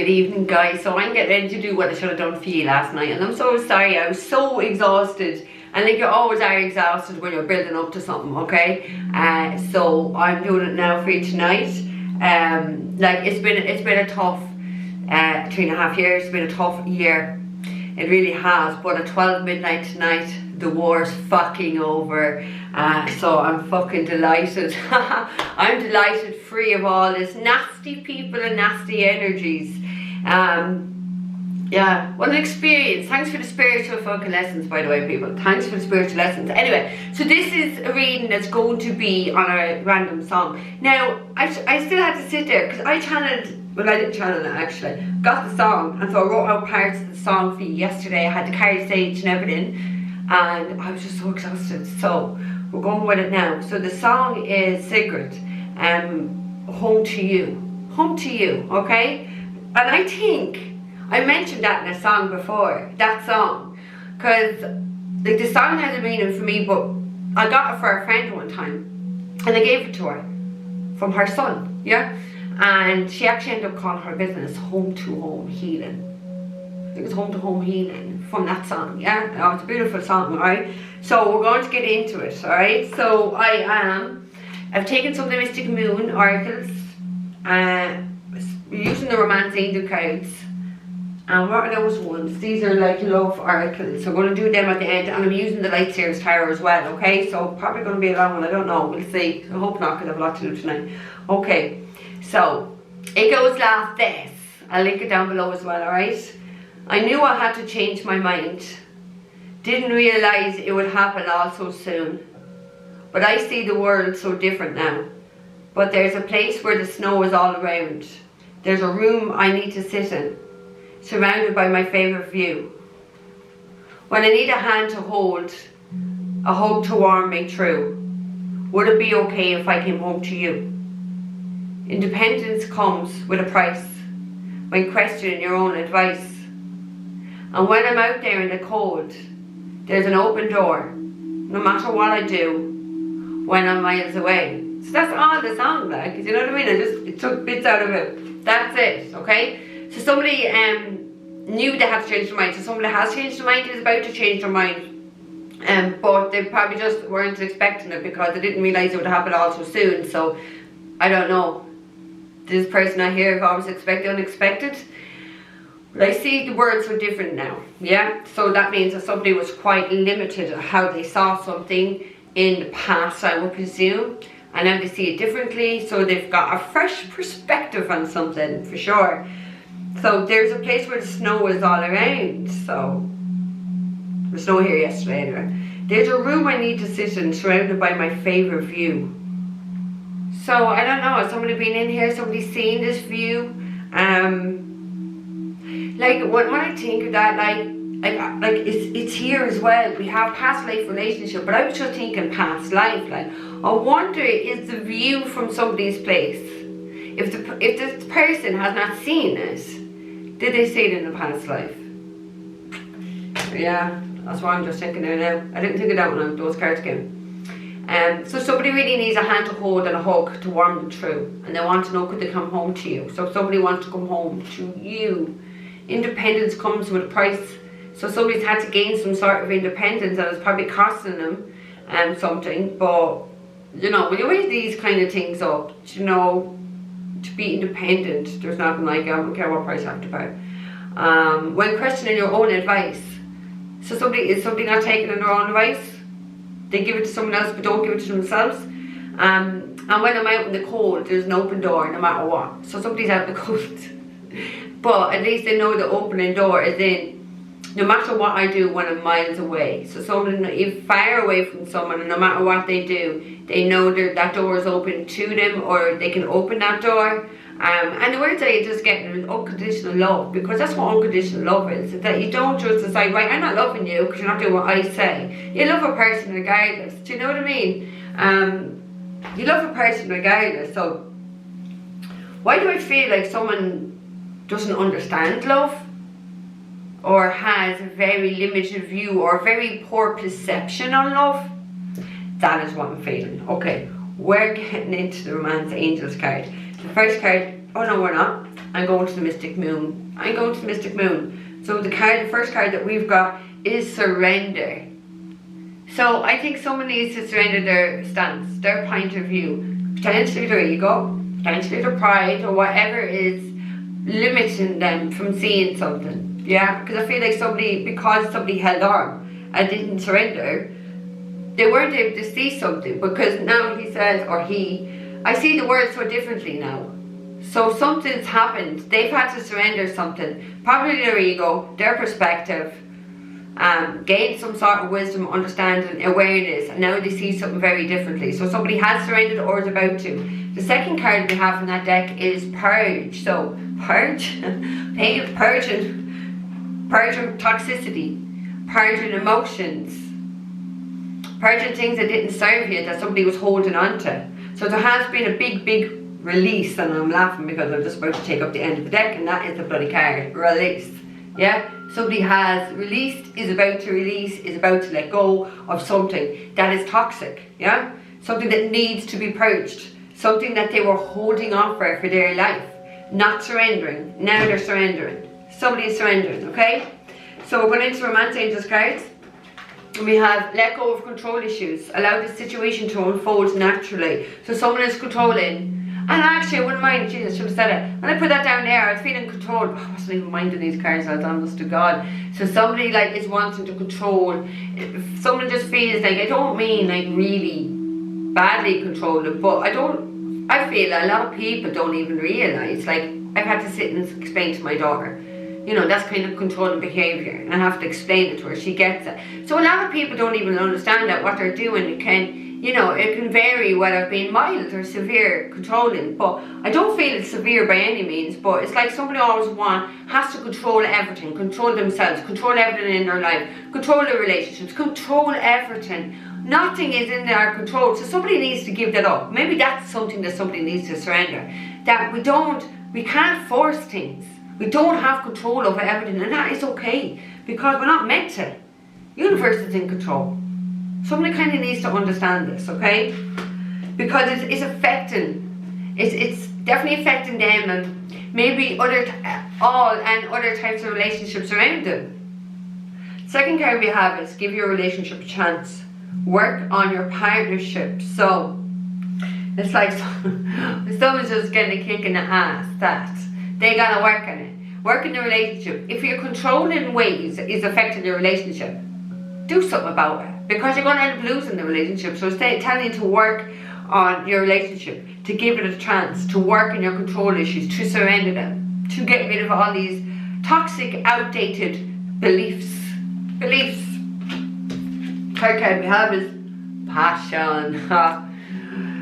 Good evening, guys. So I'm getting ready to do what I should have done for you last night, and I'm so sorry. I was so exhausted. I think you always are exhausted when you're building up to something, okay? So I'm doing it now for you tonight. Like it's been a tough 3.5 years. It's been a tough year. It really has. But at 12 midnight tonight, the war's fucking over. So I'm fucking delighted. I'm delighted, free of all this nasty people and nasty energies. Yeah, what an experience. Thanks for the spiritual fucking lessons, by the way, people. Thanks for the spiritual lessons. Anyway, so this is a reading that's going to be on a random song. Now, I still had to sit there because I channeled, well, I didn't channel it actually. Got the song, and so I wrote out parts of the song for you yesterday. I had to carry stage and everything, and I was just so exhausted. So we're going with it now. So the song is Sigrid, Home to You. Home to You, okay? And I think I mentioned that in a song before, that song, because like the song has a meaning for me, but I got it for a friend one time, and I gave it to her from her son, yeah? And she actually ended up calling her business Home to Home Healing. It was Home to Home Healing from that song, yeah? Oh, it's a beautiful song, alright? So we're going to get into it, alright? So I've taken some of the Mystic Moon oracles, using the Romance Angel cards. And what are those ones? These are like love oracles. So I'm going to do them at the end, and I'm using the Light Series Tower as well, okay? So probably going to be a long one, I don't know, we'll see. I hope not, because I have a lot to do tonight. Okay, so it goes like this. I'll link it down below as well, alright? I knew I had to change my mind. Didn't realise it would happen all so soon. But I see the world so different now. But there's a place where the snow is all around. There's a room I need to sit in, surrounded by my favourite view. When I need a hand to hold, a hug to warm me through, would it be okay if I came home to you? Independence comes with a price, when questioning your own advice. And when I'm out there in the cold, there's an open door, no matter what I do, when I'm miles away. So that's all the song, like, you know what I mean? It took bits out of it. That's it, okay? So somebody knew they had to change their mind. So somebody has changed their mind, is about to change their mind. But they probably just weren't expecting it because they didn't realise it would happen all so soon. So, I don't know. This person I hear have always expected unexpected. But I see the words were different now, yeah? So that means that somebody was quite limited at how they saw something in the past, I would presume. And now they see it differently, so they've got a fresh perspective on something, for sure. So there's a place where the snow is all around, so there's snow here yesterday anyway. There's a room I need to sit in, surrounded by my favourite view. So I don't know, has somebody been in here, somebody seen this view? Like when I think of that, like it's here as well. We have past life relationship, but I was just thinking past life. Like I wonder, is the view from somebody's place? If this person has not seen it, did they see it in the past life? Yeah, that's what I'm just thinking there now. I didn't think of that when those cards came. So somebody really needs a hand to hold and a hug to warm them through, and they want to know, could they come home to you? So somebody wants to come home to you. Independence comes with a price. So somebody's had to gain some sort of independence, and it's probably costing them something. But you know, when you weigh these kind of things up, you know, to be independent, there's nothing like it. I don't care what price you have to pay. When questioning your own advice, so is somebody not taking in their own advice? They give it to someone else but don't give it to themselves. And when I'm out in the cold, there's an open door no matter what. So somebody's out in the cold, but at least they know the opening door is in, no matter what I do when I'm miles away. So someone is far away from someone, and no matter what they do, they know that door is open to them, or they can open that door. And the words I just get is unconditional love, because that's what unconditional love is. That you don't just decide, right, I'm not loving you because you're not doing what I say. You love a person regardless. Do you know what I mean? You love a person regardless. So why do I feel like someone doesn't understand love, or has a very limited view or very poor perception on love? That is what I'm feeling. Okay, we're getting into the Romance Angels card. The first card, oh no we're not. I'm going to the Mystic Moon. I'm going to the Mystic Moon. So the first card that we've got is surrender. So I think someone needs to surrender their stance, their point of view, potentially their ego, potentially their pride, or whatever is limiting them from seeing something. Yeah, because I feel like because somebody held on and didn't surrender, they weren't able to see something. Because now he says, or I see the world so differently now. So something's happened. They've had to surrender something, probably their ego, their perspective, gain some sort of wisdom, understanding, awareness, and now they see something very differently. So somebody has surrendered or is about to. The second card we have in that deck is purge. So purge, purging toxicity, purging emotions, purging things that didn't serve you, that somebody was holding on to. So there has been a big release, and I'm laughing because I'm just about to take up the end of the deck, and that is the bloody card, release. Yeah, somebody has released, is about to release, is about to let go of something that is toxic. Yeah, something that needs to be purged, something that they were holding on for their life, not surrendering. Now they're surrendering. Somebody is surrendering. Okay, so we're going into Romance Angels cards. And we have let go of control issues, allow the situation to unfold naturally. So someone is controlling. And actually, I wouldn't mind, Jesus, should have said it. When I put that down there, I was feeling controlled. I wasn't even minding these cards, I was honest to God. So somebody like is wanting to control. If someone just feels like, I don't mean like really badly controlling, but I feel a lot of people don't even realise. Like, I've had to sit and explain to my daughter, you know, that's kind of controlling behaviour, and I have to explain it to her, she gets it. So a lot of people don't even understand that what they're doing. It can vary whether being mild or severe controlling, but I don't feel it's severe by any means. But it's like somebody always has to control everything, control themselves, control everything in their life, control their relationships, control everything. Nothing is in their control, so somebody needs to give that up. Maybe that's something that somebody needs to surrender, that we can't force things. We don't have control over everything, and that is okay, because we're not meant to. Universe is in control. Somebody kind of needs to understand this, okay? Because it's affecting, it's definitely affecting them, and maybe other types of relationships around them. Second card we have is give your relationship a chance. Work on your partnership. So it's like someone's just getting a kick in the ass that they gotta work on it. Work in the relationship. If your controlling ways is affecting your relationship, do something about it, because you're going to end up losing the relationship. So telling you to work on your relationship, to give it a chance, to work on your control issues, to surrender them, to get rid of all these toxic, outdated beliefs. Third card we have is passion.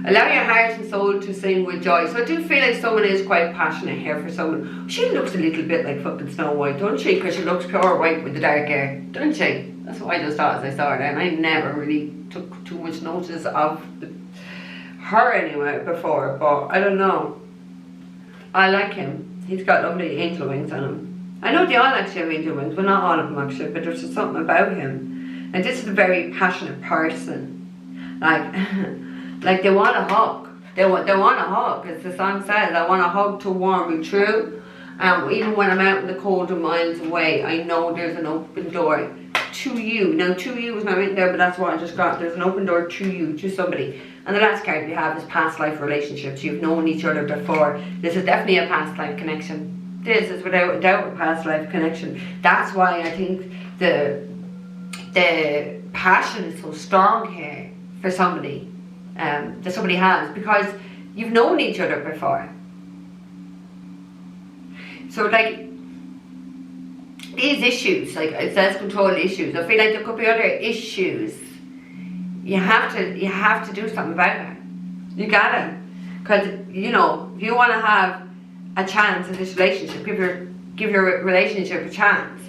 Allow your heart and soul to sing with joy. So I do feel like someone is quite passionate here for someone. She looks a little bit like fucking Snow White, don't she? Because she looks pure white with the dark hair, don't she? That's what I just thought as I saw her, and I never really took too much notice of her anyway before, but I don't know. I like him. He's got lovely angel wings on him. I know they all actually have angel wings, but not all of them actually, but there's just something about him. And this is a very passionate person. Like they want a hug. They want a hug, as the song says. I want a hug to warm me through. Even when I'm out in the cold and miles away, I know there's an open door to you. Now, to you is not written there, but that's what I just got. There's an open door to you, to somebody. And the last card we have is past life relationships. You've known each other before. This is definitely a past life connection. This is without a doubt a past life connection. That's why I think the passion is so strong here for somebody. That somebody has, because you've known each other before. So like these issues, like it says control issues, I feel like there could be other issues. You have to do something about it. You gotta, because you know, if you want to have a chance in this relationship, give your relationship a chance.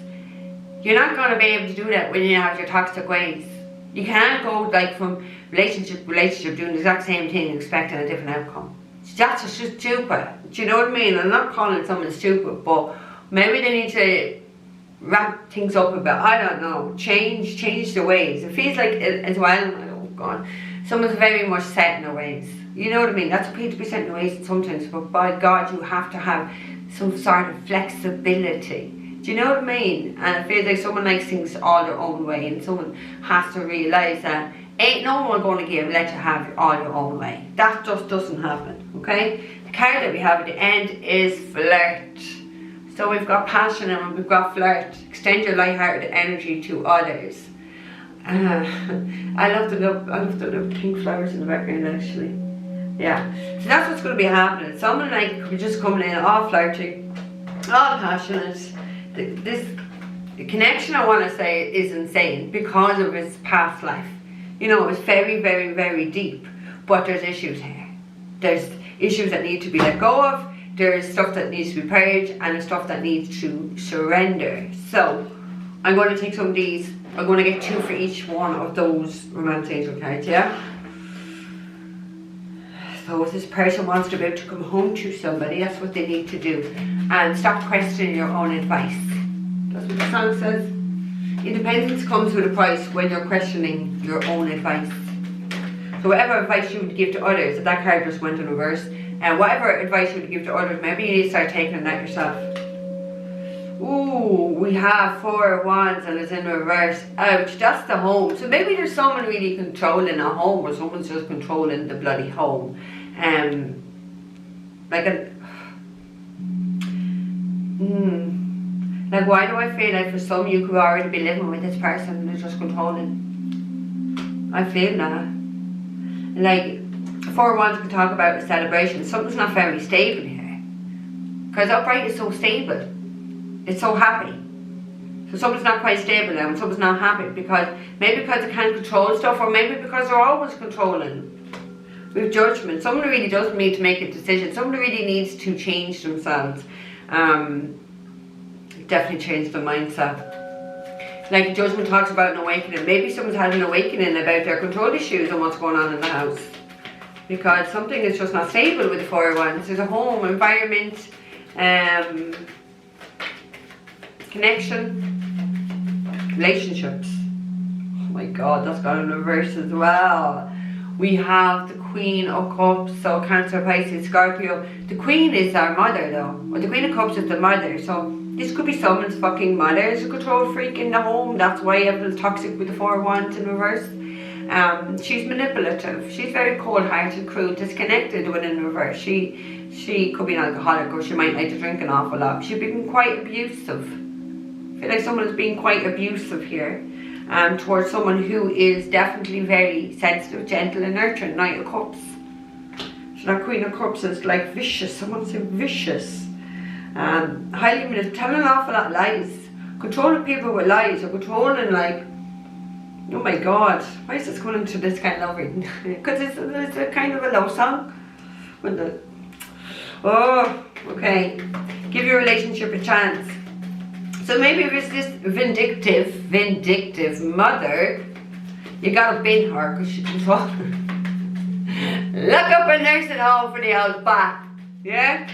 You're not going to be able to do that when you have your toxic ways. You can't go like from relationship to relationship doing the exact same thing and expecting a different outcome. That's just stupid. Do you know what I mean? I'm not calling someone stupid, but maybe they need to wrap things up a bit. I don't know. Change the ways. It feels like as well, oh God, someone's very much set in their ways. You know what I mean? That's okay to be set in your ways sometimes, but by God, you have to have some sort of flexibility. Do you know what I mean? And I feel like someone likes things all their own way, and someone has to realise that ain't no one going to let you have it all your own way. That just doesn't happen, okay? The card that we have at the end is flirt. So we've got passion and we've got flirt. Extend your light-hearted energy to others. I love the little pink flowers in the background, actually. Yeah, so that's what's going to be happening. Someone like could be just coming in all flirty, all passionate. The connection, I want to say, is insane because of his past life. You know, it's very, very, very deep. But there's issues here. There's issues that need to be let go of. There's stuff that needs to be purged, and there's stuff that needs to surrender. So I'm going to take some of these. I'm going to get 2 for each one of those romantic angel cards, yeah? So if this person wants to be able to come home to somebody, that's what they need to do. And stop questioning your own advice. That's what the song says. Independence comes with a price when you're questioning your own advice. So whatever advice you would give to others, if that card just went in reverse, and whatever advice you would give to others, maybe you need to start taking that yourself. Ooh, we have 4 of Wands and it's in reverse. Ouch, that's the home. So maybe there's someone really controlling a home, or someone's just controlling the bloody home. Like, why do I feel like for some you could already be living with this person and they're just controlling? I feel that. Like, 4 of Wands can talk about a celebration. Something's not very stable here. Because upright is so stable. It's so happy. So something's not quite stable now, and something's not happy because maybe because they can't control stuff, or maybe because they're always controlling. With judgment, someone really does need to make a decision. Someone really needs to change themselves. Definitely change their mindset. Like judgment talks about an awakening. Maybe someone's had an awakening about their control issues and what's going on in the house. Because something is just not stable with the 4 of Wands. There's a home, environment, connection, relationships. Oh my god, that's got in reverse as well. We have the Queen of Cups, so Cancer, Pisces, Scorpio. The Queen is our mother though. Or the Queen of Cups is the mother. So this could be someone's fucking mother is a control freak in the home. That's why everyone's toxic with the 4 of Wands in reverse. She's manipulative. She's very cold-hearted, cruel, disconnected when in reverse. She could be an alcoholic, or she might like to drink an awful lot. She's been quite abusive. I feel like someone is being quite abusive here. Towards someone who is definitely very sensitive, gentle and nurturing. Knight of Cups. So that Queen of Cups is like vicious. Someone say vicious. Highly manipulative, telling an awful lot of lies. Controlling people with lies, or controlling like, oh my god, why is this going into this kind of loving? Because it's a kind of a love song. Oh, okay. Give your relationship a chance. So maybe if it's this vindictive mother, you gotta bin her because she controls her. Look up a nursing home for the old back. Yeah?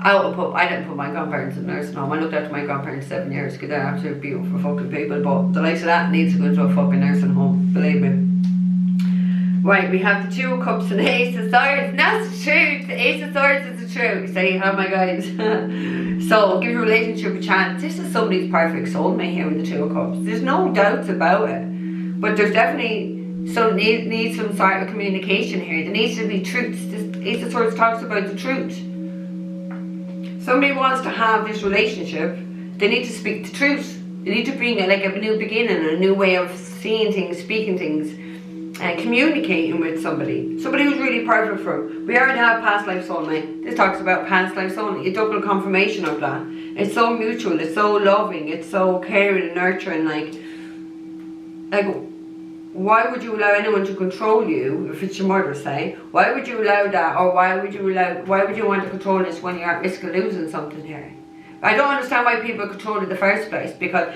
I didn't put my grandparents in nursing home. I looked after my grandparents 7 years because they're absolutely beautiful fucking people, but the likes of that needs to go to a fucking nursing home, believe me. Right, we have the 2 of Cups and the Ace of Swords. And that's the truth. The Ace of Swords is the truth. Say, oh my guys. So, give your relationship a chance. This is somebody's perfect soulmate here with the 2 of Cups. There's no doubts about it. But there's definitely needs some sort of communication here. There needs to be truth. This Ace of Swords talks about the truth. Somebody wants to have this relationship. They need to speak the truth. They need to bring like a new beginning, a new way of seeing things, speaking things. And communicating with somebody who's really perfect for them. We already have past life soulmate. This talks about past life soulmate. A double confirmation of that. It's so mutual, it's so loving, it's so caring and nurturing. Like why would you allow anyone to control you if it's your mother, say? Why would you allow that? Or why would you want to control this when you're at risk of losing something here? I don't understand why people control in the first place, because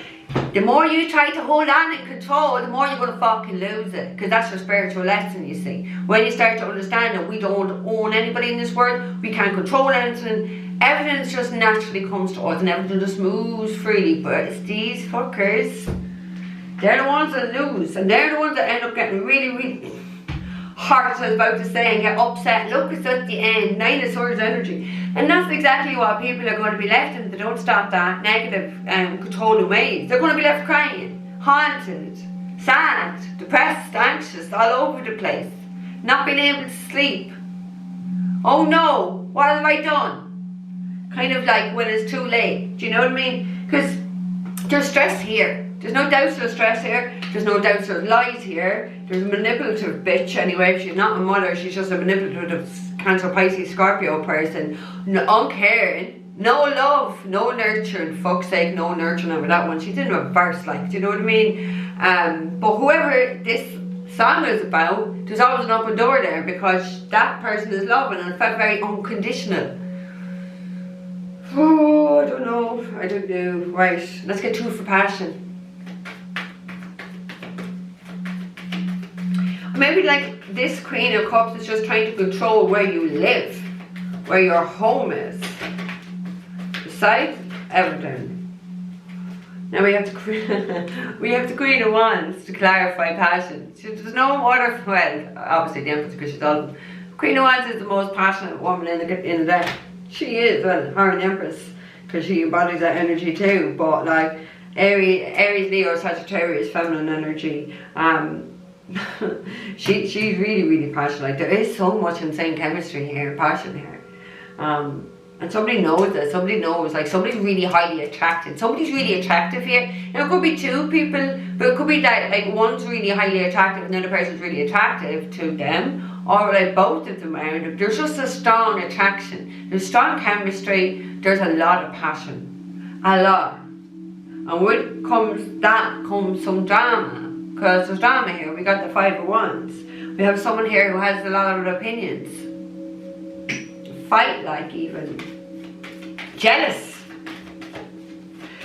the more you try to hold on and control, the more you're going to fucking lose it. Because that's your spiritual lesson, you see. When you start to understand that we don't own anybody in this world, we can't control anything, everything just naturally comes to us and everything just moves freely. But it's these fuckers, they're the ones that lose, and they're the ones that end up getting really, really hurt, I was about to say, and get upset. Look, it's at the end, 9 of Swords energy. And that's exactly what people are going to be left in if they don't stop that negative controlling ways. They're going to be left crying, haunted, sad, depressed, anxious, all over the place. Not being able to sleep. Oh no, what have I done? Kind of like when it's too late. Do you know what I mean? Because there's stress here. There's no doubt there's stress here. There's no doubt there's lies here. There's a manipulative bitch anyway. She's not a mother. She's just a manipulative Cancer, Pisces, Scorpio person. Uncaring. No love. No nurturing. Fuck's sake, no nurturing over that one. She's in reverse, like, do you know what I mean? But whoever this song is about, there's always an open door there because that person is loving and it felt very unconditional. Oh, I don't know. Right, let's get 2 for passion. Maybe like this Queen of Cups is just trying to control where you live, where your home is. Besides everything. Now we have the Queen of Wands to clarify passion. There's no other, well, obviously the Empress because she's all. Queen of Wands is the most passionate woman in the deck. She is, well, her and the Empress, because she embodies that energy too. But like Aries, Leo, Sagittarius, feminine energy. She's really passionate. Like there is so much insane chemistry here, passion here. And somebody knows that. Somebody knows, like somebody's really highly attracted. Somebody's really attractive here. Now it could be 2 people, but it could be that like one's really highly attractive and the other person's really attractive to them, or like both of them are. There's just a strong attraction. There's strong chemistry. There's a lot of passion, a lot. And with comes some drama. Because there's drama here. We got the 5 of Wands. We have someone here who has a lot of opinions. Fight like even. Jealous.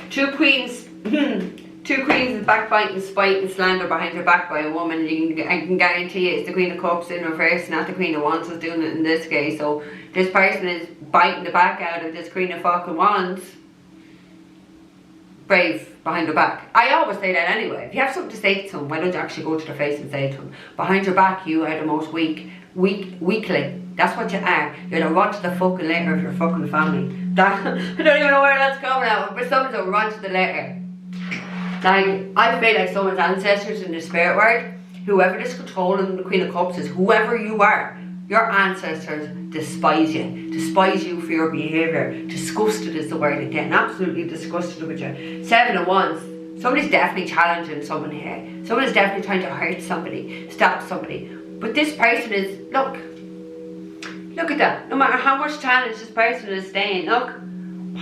2 queens. 2 queens is backbiting, spite and slander behind her back by a woman. I can guarantee it's the Queen of Cups in reverse, not the Queen of Wands who's doing it in this case. So this person is biting the back out of this Queen of fucking Wands. Brave behind her back. I always say that anyway. If you have something to say to someone, why don't you actually go to their face and say it to them? Behind your back, you are the most weakling. That's what you are. You're the run to the fucking letter of your fucking family. That, I don't even know where that's coming out, but someone's a run to the letter. Like, I feel like someone's ancestors in the spirit world, whoever is controlling the Queen of Cups is whoever you are. Your ancestors despise you for your behaviour. Disgusted is the word again, absolutely disgusted with you. 7 of Wands, somebody's definitely challenging someone here. Someone is definitely trying to hurt somebody, stop somebody. But this person is, look at that. No matter how much challenge this person is staying, look,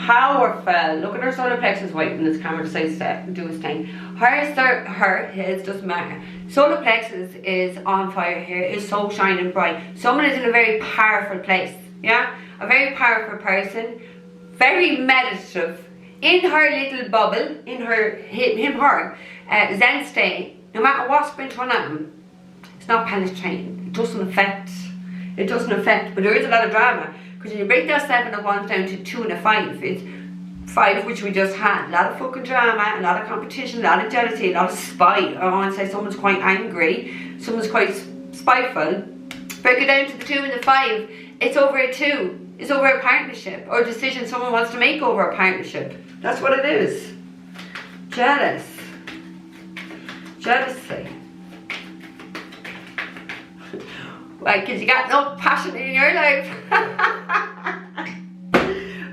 powerful. Look at her solar plexus white when this camera decides to do its thing. Hers doesn't matter. Solar plexus is on fire here, is so shining bright. Someone is in a very powerful place, yeah? A very powerful person, very meditative, in her little bubble, in her, Zen state. No matter what's been thrown at him, it's not penetrating. It doesn't affect, but there is a lot of drama. Because when you break that 7 of Wands down to 2 and a 5, it's 5 which we just had. A lot of fucking drama, a lot of competition, a lot of jealousy, a lot of spite. I want to say someone's quite angry, someone's quite spiteful. Break it down to the 2 and the 5, it's over a 2. It's over a partnership or a decision someone wants to make over a partnership. That's what it is. Jealous. Jealousy. Like, because you got no passion in your life.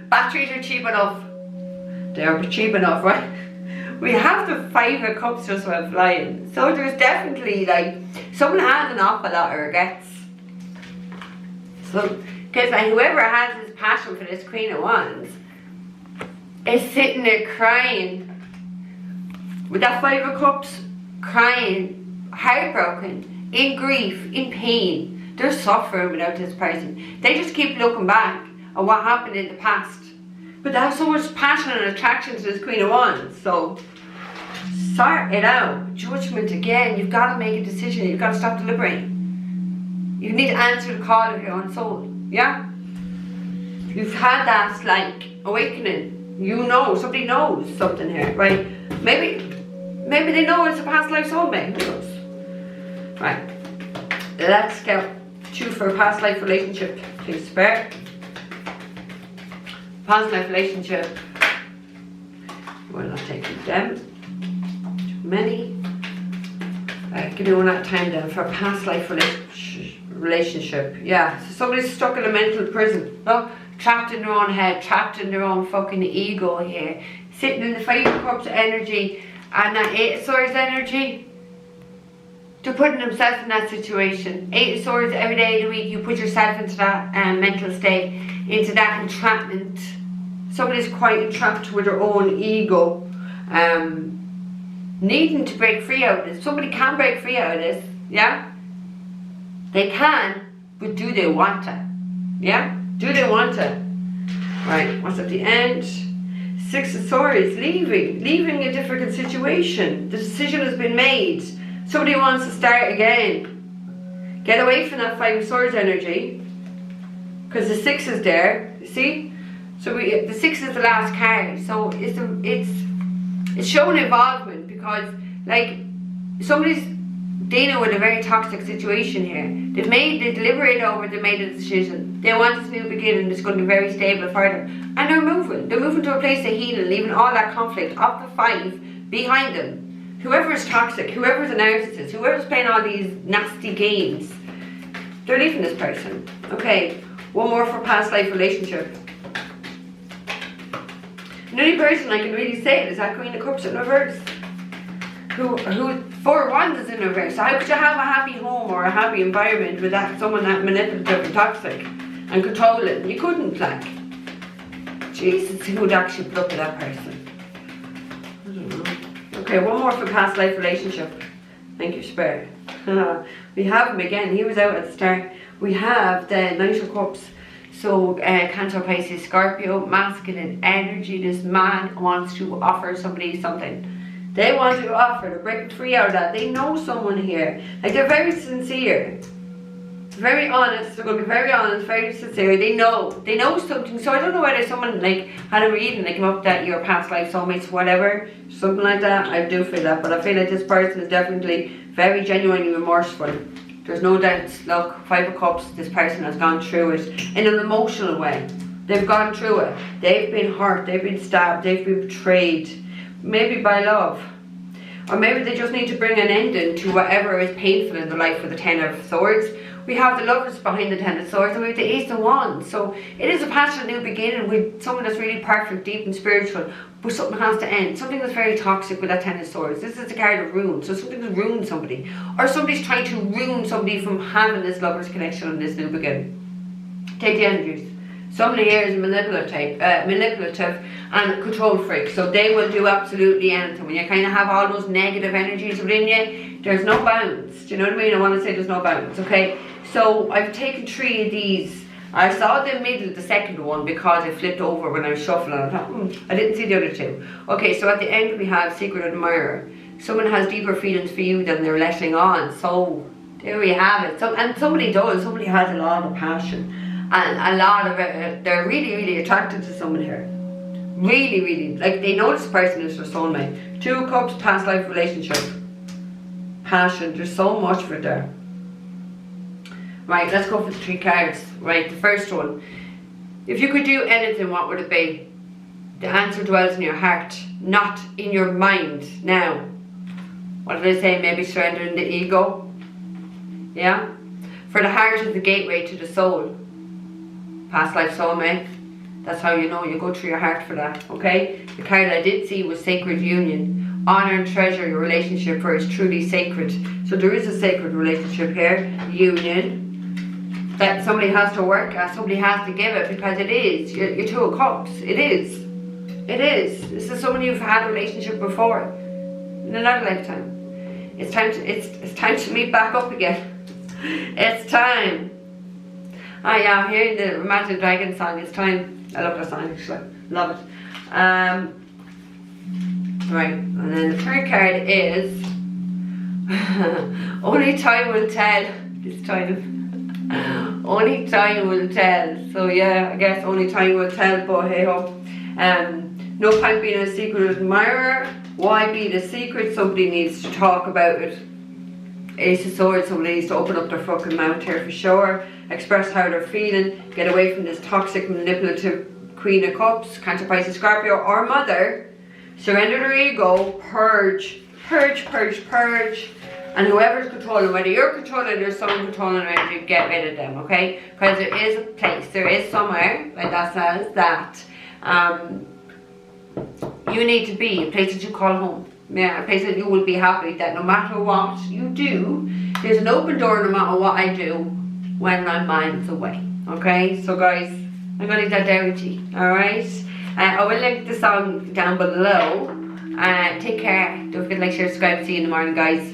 Batteries are cheap enough. They are cheap enough, right? We have the 5 of Cups just went flying. So there's definitely, like, someone has an awful lot of regrets. So, because like, whoever has this passion for this Queen of Wands is sitting there crying. With that 5 of Cups, crying, heartbroken, in grief, in pain. They're suffering without this person. They just keep looking back at what happened in the past. But they have so much passion and attraction to this Queen of Wands. So, sort it out. Judgment again. You've got to make a decision. You've got to stop deliberating. You need to answer the call of your own soul. Yeah? You've had that, like, awakening. You know, somebody knows something here, right? Maybe they know it's a past life soulmate. Who knows? Right. let's get 2 for a past life relationship, please, Spirit. Past life relationship. We're not taking them. Too many. Give me one at a time then for a past life relationship. Yeah, so somebody's stuck in a mental prison. No? Trapped in their own head, trapped in their own fucking ego here. Sitting in the 5 of Cups energy and that 8 of Swords energy. They're putting themselves in that situation. 8 of Swords every day of the week, you put yourself into that mental state, into that entrapment. Somebody's quite entrapped with their own ego. Needing to break free out of this. Somebody can break free out of this, yeah? They can, but do they want to? Yeah? Do they want to? Right, what's at the end? 6 of Swords, leaving a difficult situation. The decision has been made. Somebody wants to start again. Get away from that 5 of Swords energy, because the 6 is there, you see? So the 6 is the last card, so it's showing involvement, because like somebody's dealing with a very toxic situation here. They deliberate over, they made a decision. They want this new beginning that's going to be very stable for them. And they're moving to a place of healing, leaving all that conflict of the 5 behind them. Whoever is toxic, whoever's a narcissist, whoever's playing all these nasty games, they're leaving this person. Okay, one more for past life relationship. The only person I can really say it is that Queen of Cups in reverse. Who 4 of Wands is in reverse. So how could you have a happy home or a happy environment with that someone that manipulative and toxic and controlling? You couldn't, like. Jesus, who would actually put up with that person? I don't know. Okay, one more for past life relationship. Thank you, Spirit. We have him again. He was out at the start. We have the Knight of Cups. So Cancer, Pisces, Scorpio, masculine energy. This man wants to offer somebody something. They want to offer, they're breaking free out of that. They know someone here. Like, they're very sincere. Very honest. They're going to be very honest, very sincere. They know something. So I don't know whether someone like had a reading, they came up that your past life soulmates, whatever, something like that. I do feel that, but I feel like this person is definitely very genuinely remorseful. There's no doubt. Look, 5 of Cups, this person has gone through it in an emotional way. They've gone through it. They've been hurt, they've been stabbed, they've been betrayed. Maybe by love. Or maybe they just need to bring an ending to whatever is painful in their life with the 10 of Swords. We have the Lovers behind the 10 of Swords, and we have the Ace of Wands. So it is a passionate new beginning with someone that's really perfect, deep and spiritual, but something has to end. Something that's very toxic with that 10 of Swords. This is the card of ruin. So something has ruined somebody. Or somebody's trying to ruin somebody from having this Lovers connection and this new beginning. Take the energies. Somebody here is manipulative and control freak, so they will do absolutely anything. When you kind of have all those negative energies within you, there's no bounds. Do you know what I mean? I want to say there's no bounds, okay? So I've taken 3 of these. I saw the middle, the second one, because I flipped over when I was shuffling. I thought, I didn't see the other 2. Okay, so at the end we have Secret Admirer. Someone has deeper feelings for you than they're letting on. So there we have it. And somebody does. Somebody has a lot of passion. And a lot of it, they're really, really attracted to someone here. Really, really. Like, they know this person is their soulmate. 2 of Cups, past life relationship. Passion. There's so much for it there. Right, let's go for the 3 cards. Right, the first one. If you could do anything, what would it be? The answer dwells in your heart, not in your mind. Now, what did I say? Maybe surrendering the ego. Yeah? For the heart is the gateway to the soul. Past life soulmate. That's how you know. You go through your heart for that, okay? The card I did see was Sacred Union. Honor and treasure your relationship, for it's truly sacred. So there is a sacred relationship here. Union. That somebody has to work at, somebody has to give it, because it is. Your 2 of Cups. It is. It is. This is someone you've had a relationship before. In another lifetime. It's time to meet back up again. It's time. Ah, yeah, I'm hearing the Imagine Dragon song. It's time. I love that song, actually. Love it. Right, and then the 3rd card is only time will tell. This time, only time will tell. So yeah, I guess only time will tell. But hey ho, no point being a secret admirer. Why be the secret? Somebody needs to talk about it. Ace of Swords, somebody needs to open up their fucking mouth here for sure. Express how they're feeling. Get away from this toxic, manipulative Queen of Cups, Cancer, Pisces, Scorpio, or Mother. Surrender their ego. Purge. Purge, purge, purge. And whoever's controlling, whether you're controlling or someone controlling around you, get rid of them, okay? Because there is a place, there is somewhere, like that says, that you need to be, a place that you call home. Yeah, a place that you will be happy, that no matter what you do, there's an open door no matter what I do when I'm miles away. Okay, so guys, I'm gonna leave that down with you. Alright? I will link the song down below. Take care. Don't forget to like, share, subscribe. See you in the morning, guys.